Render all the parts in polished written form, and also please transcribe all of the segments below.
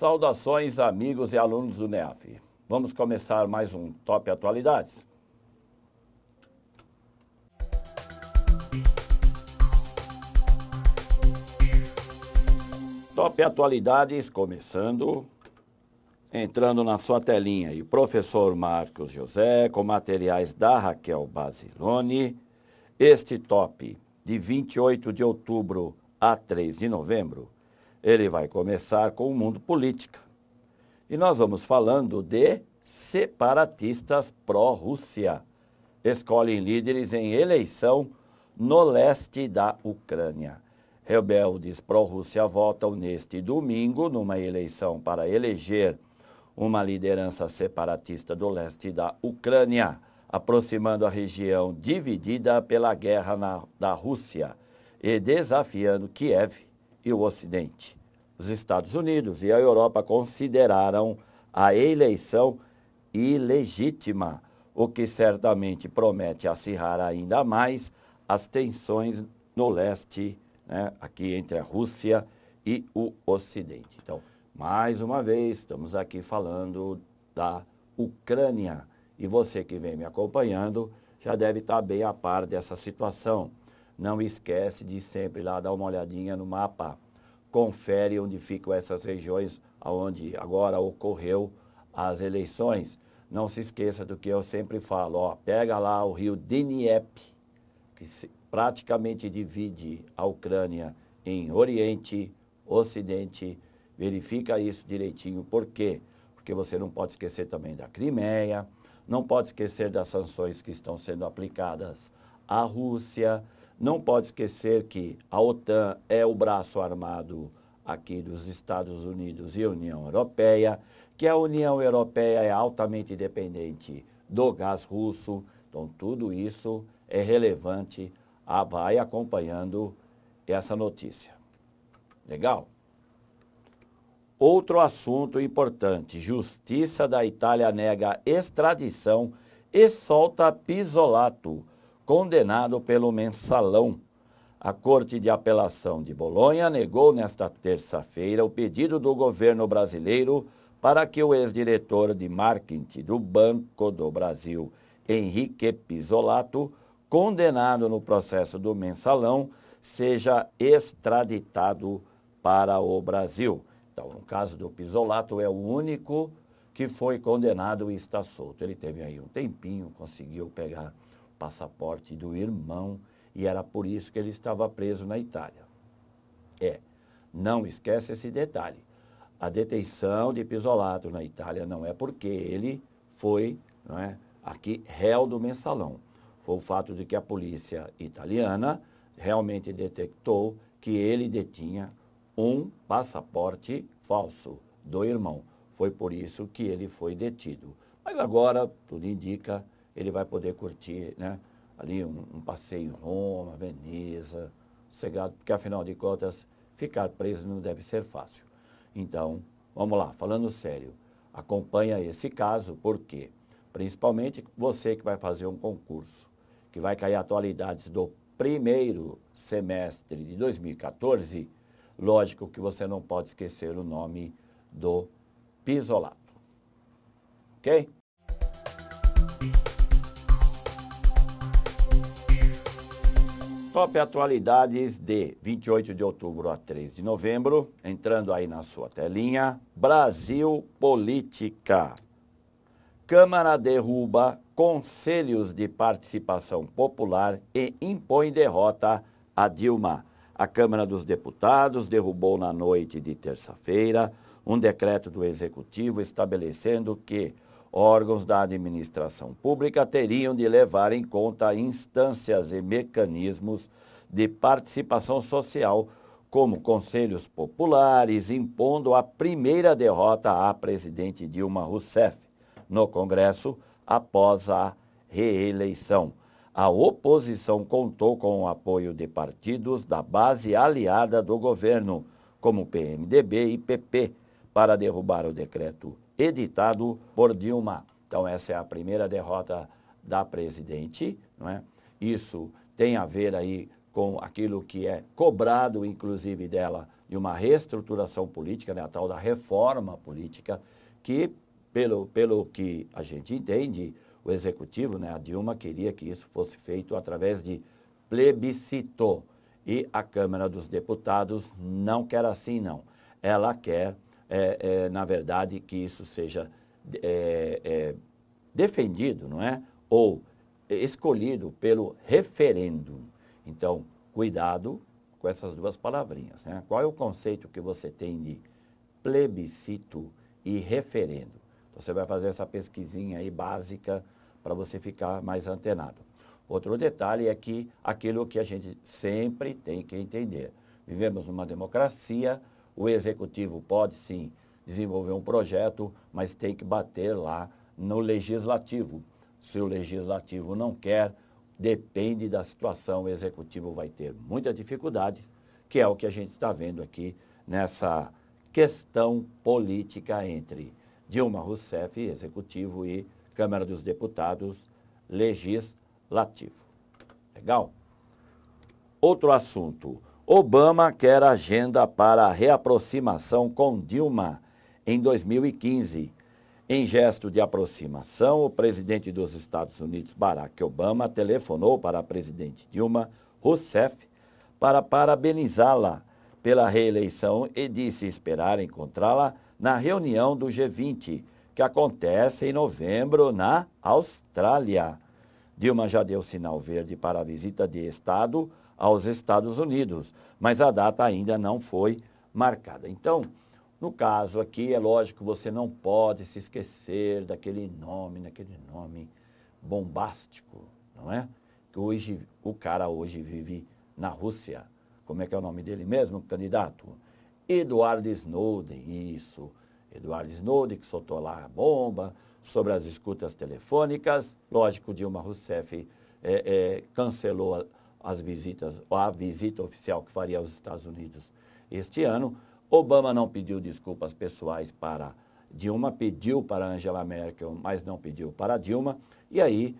Saudações, amigos e alunos do NEAF. Vamos começar mais um Top Atualidades. Top Atualidades, começando, entrando na sua telinha. E o professor Marcos José, com materiais da Raquel Basilone. Este top, de 28 de outubro a 3 de novembro, ele vai começar com o mundo política. E nós vamos falando de separatistas pró-Rússia. Escolhem líderes em eleição no leste da Ucrânia. Rebeldes pró-Rússia votam neste domingo numa eleição para eleger uma liderança separatista do leste da Ucrânia, aproximando a região dividida pela guerra da Rússia e desafiando Kiev e o Ocidente. Os Estados Unidos e a Europa consideraram a eleição ilegítima, o que certamente promete acirrar ainda mais as tensões no leste, né, aqui entre a Rússia e o Ocidente. Então, mais uma vez, estamos aqui falando da Ucrânia. E você que vem me acompanhando já deve estar bem a par dessa situação. Não esquece de sempre lá dar uma olhadinha no mapa. Confere onde ficam essas regiões onde agora ocorreu as eleições. Não se esqueça do que eu sempre falo. Ó, pega lá o rio Dnieper, que praticamente divide a Ucrânia em Oriente, Ocidente. Verifica isso direitinho. Por quê? Porque você não pode esquecer também da Crimeia, não pode esquecer das sanções que estão sendo aplicadas à Rússia, não pode esquecer que a OTAN é o braço armado aqui dos Estados Unidos e União Europeia, que a União Europeia é altamente dependente do gás russo. Então, tudo isso é relevante. Vai acompanhando essa notícia. Legal? Outro assunto importante, Justiça da Itália nega extradição e solta Pisolato, condenado pelo Mensalão. A Corte de Apelação de Bolonha negou nesta terça-feira o pedido do governo brasileiro para que o ex-diretor de marketing do Banco do Brasil, Henrique Pisolato, condenado no processo do Mensalão, seja extraditado para o Brasil. Então, no caso do Pisolato, é o único que foi condenado e está solto. Ele teve aí um tempinho, conseguiu pegar o passaporte do irmão e era por isso que ele estava preso na Itália. Não esquece esse detalhe. A detenção de Pisolato na Itália não é porque ele foi, não é, aqui réu do Mensalão. Foi o fato de que a polícia italiana realmente detectou que ele detinha um passaporte falso do irmão. Foi por isso que ele foi detido. Mas agora, tudo indica, ele vai poder curtir, né, ali um passeio em Roma, Veneza, sossegado, porque afinal de contas, ficar preso não deve ser fácil. Então, vamos lá, falando sério, acompanha esse caso, por quê? Principalmente você que vai fazer um concurso, que vai cair atualidades do primeiro semestre de 2014, lógico que você não pode esquecer o nome do Pisolato. Ok? Top Atualidades de 28 de outubro a 3 de novembro, entrando aí na sua telinha. Brasil Política. Câmara derruba conselhos de participação popular e impõe derrota a Dilma. A Câmara dos Deputados derrubou na noite de terça-feira um decreto do Executivo estabelecendo que órgãos da administração pública teriam de levar em conta instâncias e mecanismos de participação social, como conselhos populares, impondo a primeira derrota à presidente Dilma Rousseff no Congresso após a reeleição. A oposição contou com o apoio de partidos da base aliada do governo, como PMDB e PP, para derrubar o decreto editado por Dilma. Então, essa é a primeira derrota da presidente, não é? Isso tem a ver aí com aquilo que é cobrado, inclusive, dela, de uma reestruturação política, né, a tal da reforma política, que, pelo que a gente entende, o Executivo, né, a Dilma, queria que isso fosse feito através de plebiscito. E a Câmara dos Deputados não quer assim, não. Ela quer, na verdade, que isso seja defendido, não é? Ou escolhido pelo referendo. Então, cuidado com essas duas palavrinhas, né? Qual é o conceito que você tem de plebiscito e referendo? Então, você vai fazer essa pesquisinha aí básica para você ficar mais antenado. Outro detalhe é que aquilo que a gente sempre tem que entender. Vivemos numa democracia, o executivo pode sim desenvolver um projeto, mas tem que bater lá no legislativo. Se o legislativo não quer, depende da situação, o executivo vai ter muitas dificuldades, que é o que a gente está vendo aqui nessa questão política entre Dilma Rousseff, executivo, e Câmara dos Deputados, legislativo. Legal? Outro assunto. Obama quer agenda para a reaproximação com Dilma em 2015. Em gesto de aproximação, o presidente dos Estados Unidos, Barack Obama, telefonou para a presidente Dilma Rousseff para parabenizá-la pela reeleição e disse esperar encontrá-la na reunião do G20, que acontece em novembro na Austrália. Dilma já deu sinal verde para a visita de Estado aos Estados Unidos, mas a data ainda não foi marcada. Então, no caso aqui, é lógico que você não pode se esquecer daquele nome bombástico, não é? Que hoje, o cara hoje vive na Rússia. Como é que é o nome dele mesmo, candidato? Edward Snowden, isso. Edward Snowden, que soltou lá a bomba sobre as escutas telefônicas. Lógico, Dilma Rousseff cancelou as visitas, a visita oficial que faria aos Estados Unidos este ano. Obama não pediu desculpas pessoais para Dilma, pediu para Angela Merkel, mas não pediu para Dilma. E aí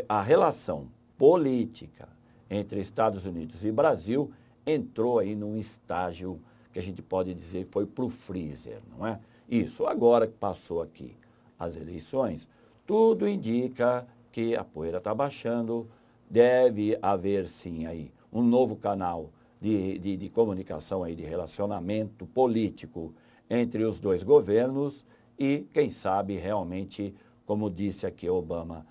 a relação política entre Estados Unidos e Brasil entrou aí num estágio que a gente pode dizer foi para o freezer, não é? Isso, agora que passou aqui as eleições, tudo indica que a poeira está baixando, deve haver sim aí um novo canal de comunicação, aí, de relacionamento político entre os dois governos e, quem sabe, realmente, como disse aqui Obama,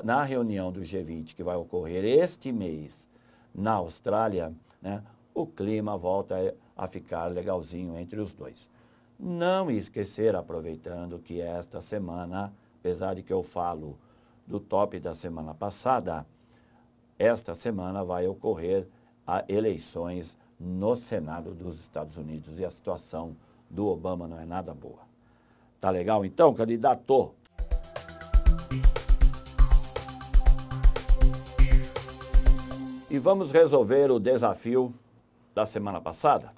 na reunião do G20 que vai ocorrer este mês na Austrália, né, o clima volta a ficar legalzinho entre os dois. Não esquecer, aproveitando que esta semana, apesar de que eu falo do top da semana passada, esta semana vai ocorrer eleições no Senado dos Estados Unidos e a situação do Obama não é nada boa. Tá legal então, candidato? E vamos resolver o desafio da semana passada?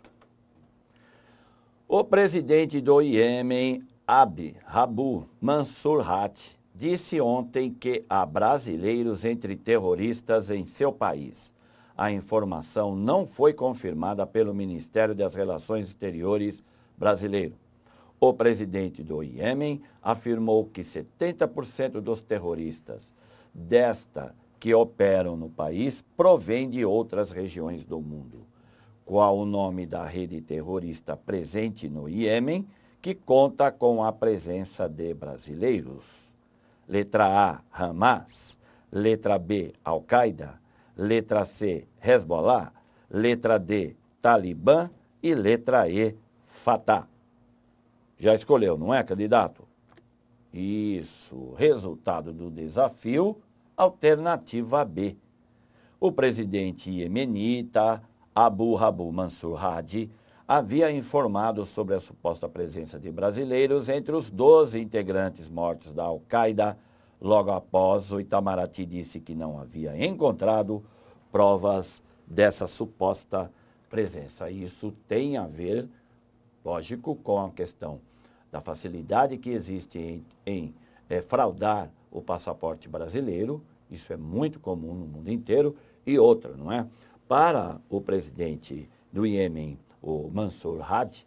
O presidente do Iêmen, Rabu Mansur Hadi, disse ontem que há brasileiros entre terroristas em seu país. A informação não foi confirmada pelo Ministério das Relações Exteriores brasileiro. O presidente do Iêmen afirmou que 70% dos terroristas que operam no país provêm de outras regiões do mundo. Qual o nome da rede terrorista presente no Iêmen, que conta com a presença de brasileiros? Letra A, Hamas. Letra B, Al-Qaeda. Letra C, Hezbollah. Letra D, Talibã. E letra E, Fatah. Já escolheu, não é, candidato? Isso. Resultado do desafio, alternativa B. O presidente iemenita, Rabu Mansur Hadi, havia informado sobre a suposta presença de brasileiros entre os 12 integrantes mortos da Al-Qaeda. Logo após, o Itamaraty disse que não havia encontrado provas dessa suposta presença. Isso tem a ver, lógico, com a questão da facilidade que existe em fraudar o passaporte brasileiro. Isso é muito comum no mundo inteiro. E outra, não é? Para o presidente do Iêmen, o Mansur Hadi,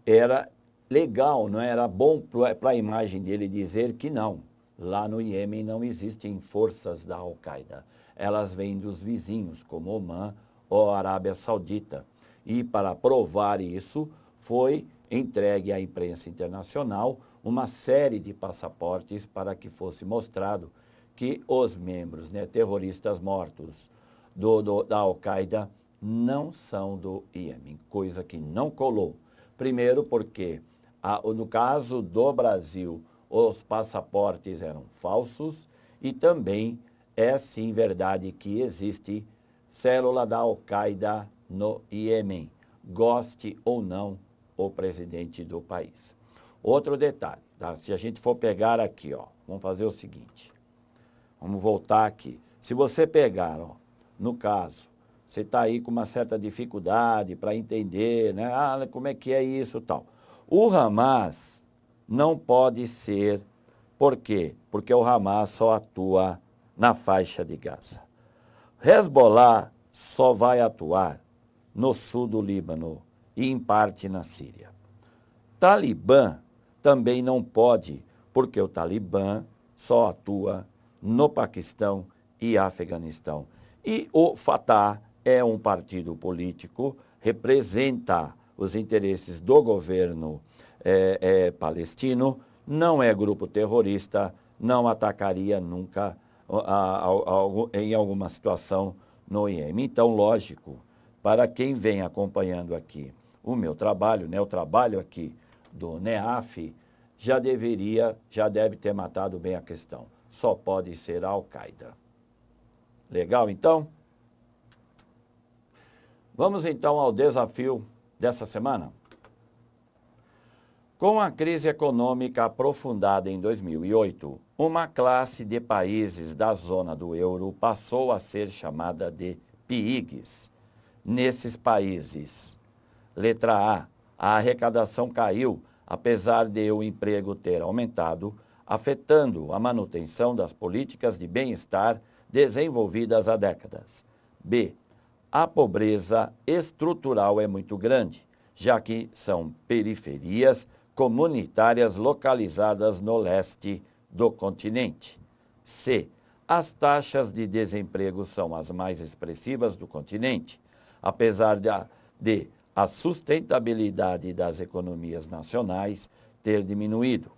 era legal, não é? Era bom para a imagem dele dizer que não. Lá no Iêmen não existem forças da Al-Qaeda. Elas vêm dos vizinhos, como Omã ou Arábia Saudita. E para provar isso, foi entregue à imprensa internacional uma série de passaportes para que fosse mostrado que os membros, né, terroristas mortos da Al-Qaeda não são do Iêmen, coisa que não colou. Primeiro porque, no caso do Brasil, os passaportes eram falsos e também é sim verdade que existe célula da Al-Qaeda no Iêmen, goste ou não o presidente do país. Outro detalhe, tá? Se a gente for pegar aqui, ó, vamos fazer o seguinte, vamos voltar aqui. Se você pegar, ó, no caso, você está aí com uma certa dificuldade para entender, né? Ah, como é que é isso e tal. O Hamas não pode ser, por quê? Porque o Hamas só atua na faixa de Gaza. Hezbollah só vai atuar no sul do Líbano e em parte na Síria. Talibã também não pode, porque o Talibã só atua no Paquistão e Afeganistão. E o Fatah é um partido político, representa os interesses do governo palestino, não é grupo terrorista, não atacaria nunca em alguma situação no Iêmen. Então, lógico, para quem vem acompanhando aqui o meu trabalho, né, o trabalho aqui do NEAF, já deve ter matado bem a questão. Só pode ser a Al-Qaeda. Legal, então? Vamos, então, ao desafio dessa semana. Com a crise econômica aprofundada em 2008, uma classe de países da zona do euro passou a ser chamada de PIIGS. Nesses países, letra A arrecadação caiu, apesar de o emprego ter aumentado, afetando a manutenção das políticas de bem-estar desenvolvidas há décadas. B. A pobreza estrutural é muito grande, já que são periferias comunitárias localizadas no leste do continente. C. As taxas de desemprego são as mais expressivas do continente, apesar de a sustentabilidade das economias nacionais ter diminuído.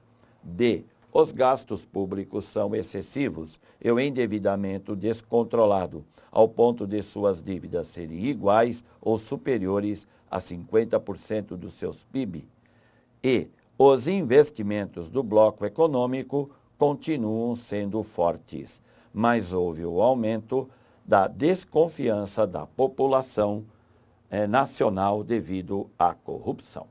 D. Os gastos públicos são excessivos e o endividamento descontrolado, ao ponto de suas dívidas serem iguais ou superiores a 50% dos seus PIB. E os investimentos do bloco econômico continuam sendo fortes, mas houve o aumento da desconfiança da população nacional devido à corrupção.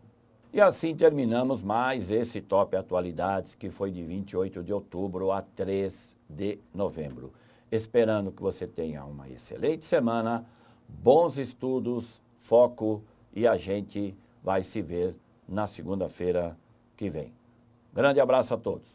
E assim terminamos mais esse Top Atualidades, que foi de 28 de outubro a 3 de novembro. Esperando que você tenha uma excelente semana, bons estudos, foco, e a gente vai se ver na segunda-feira que vem. Grande abraço a todos.